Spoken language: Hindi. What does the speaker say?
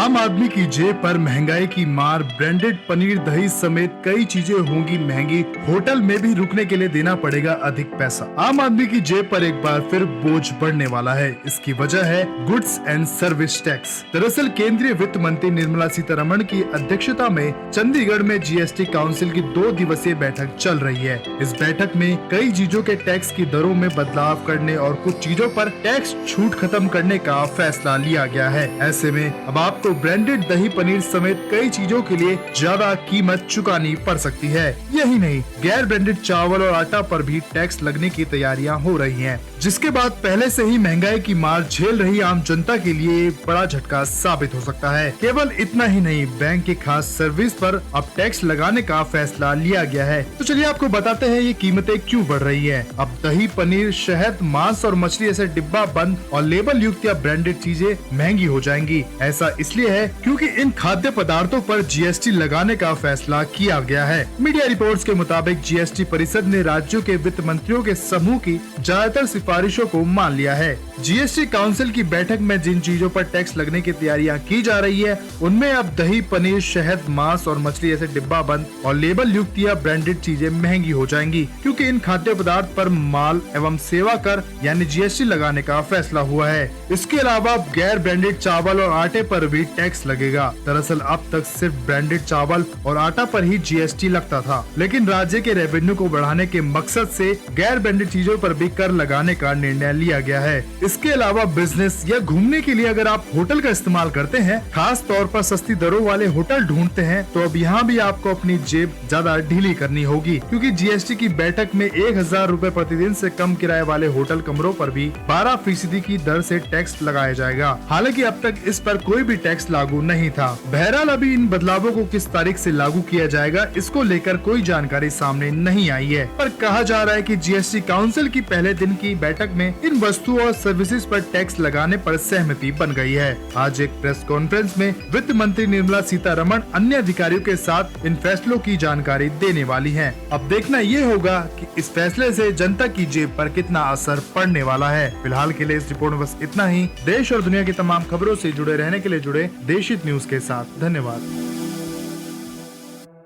आम आदमी की जेब पर महंगाई की मार, ब्रांडेड पनीर दही समेत कई चीजें होंगी महंगी, होटल में भी रुकने के लिए देना पड़ेगा अधिक पैसा। आम आदमी की जेब पर एक बार फिर बोझ बढ़ने वाला है। इसकी वजह है गुड्स एंड सर्विस टैक्स। दरअसल केंद्रीय वित्त मंत्री निर्मला सीतारमण की अध्यक्षता में चंडीगढ़ में जीएसटी काउंसिल की 2 दिवसीय बैठक चल रही है। इस बैठक में कई चीजों के टैक्स की दरों में बदलाव करने और कुछ चीजों पर टैक्स छूट खत्म करने का फैसला लिया गया है। ऐसे में अब आपको ब्रांडेड दही पनीर समेत कई चीजों के लिए ज्यादा कीमत चुकानी पड़ सकती है। यही नहीं, गैर ब्रांडेड चावल और आटा पर भी टैक्स लगने की तैयारियां हो रही हैं, जिसके बाद पहले से ही महंगाई की मार झेल रही आम जनता के लिए बड़ा झटका साबित हो सकता है। केवल इतना ही नहीं, बैंक की खास सर्विस पर अब टैक्स लगाने का फैसला लिया गया है। तो चलिए आपको बताते हैं ये कीमतें क्यों बढ़ रही है। अब दही, पनीर, शहद, मांस और मछली ऐसे डिब्बा बंद और लेबल युक्त या ब्रांडेड चीजें महंगी हो जाएंगी। ऐसा इसलिए है क्योंकि इन खाद्य पदार्थों पर जीएसटी लगाने का फैसला किया गया है। मीडिया रिपोर्ट्स के मुताबिक जीएसटी परिषद ने राज्यों के वित्त मंत्रियों के समूह की ज्यादातर सिफारिशों को मान लिया है। जीएसटी काउंसिल की बैठक में जिन चीजों पर टैक्स लगने की तैयारियां की जा रही है, उनमें अब दही, पनीर, शहद, मांस और मछली ऐसे डिब्बा बंद और लेबल युक्त या ब्रांडेड चीजें महंगी हो जाएंगी, क्योंकि इन खाद्य पदार्थ पर माल एवं सेवा कर यानी जीएसटी लगाने का फैसला हुआ है। इसके अलावा गैर ब्रांडेड चावल और आटे पर भी टैक्स लगेगा। दरअसल अब तक सिर्फ ब्रांडेड चावल और आटा पर ही जीएसटी लगता था, लेकिन राज्य के रेवेन्यू को बढ़ाने के मकसद से गैर ब्रांडेड चीजों पर भी कर लगाने का निर्णय लिया गया है। इसके अलावा बिजनेस या घूमने के लिए अगर आप होटल का इस्तेमाल करते हैं, खास तौर पर सस्ती दरों वाले होटल ढूंढते हैं, तो अब यहाँ भी आपको अपनी जेब ज्यादा ढीली करनी होगी, क्योंकि जीएसटी की बैठक में 1000 रूपए प्रतिदिन से कम किराए वाले होटल कमरों पर भी 12% की दर से टैक्स लगाया जाएगा। हालांकि अब तक इस पर कोई भी टैक्स लागू नहीं था। बहरहाल अभी इन बदलावों को किस तारीख से लागू किया जाएगा, इसको लेकर कोई जानकारी सामने नहीं आई है, पर कहा जा रहा है कि जीएसटी काउंसिल की पहले दिन की बैठक में इन वस्तुओं और सर्विसेज पर टैक्स लगाने पर सहमति बन गई है। आज एक प्रेस कॉन्फ्रेंस में वित्त मंत्री निर्मला सीतारमण अन्य अधिकारियों के साथ इन फैसलों की जानकारी देने वाली हैं। अब देखना ये होगा कि इस फैसले से जनता की जेब पर कितना असर पड़ने वाला है। फिलहाल के लिए इस रिपोर्ट में बस इतना ही। देश और दुनिया की तमाम खबरों से जुड़े रहने के लिए जुड़े देशहित न्यूज के साथ। धन्यवाद।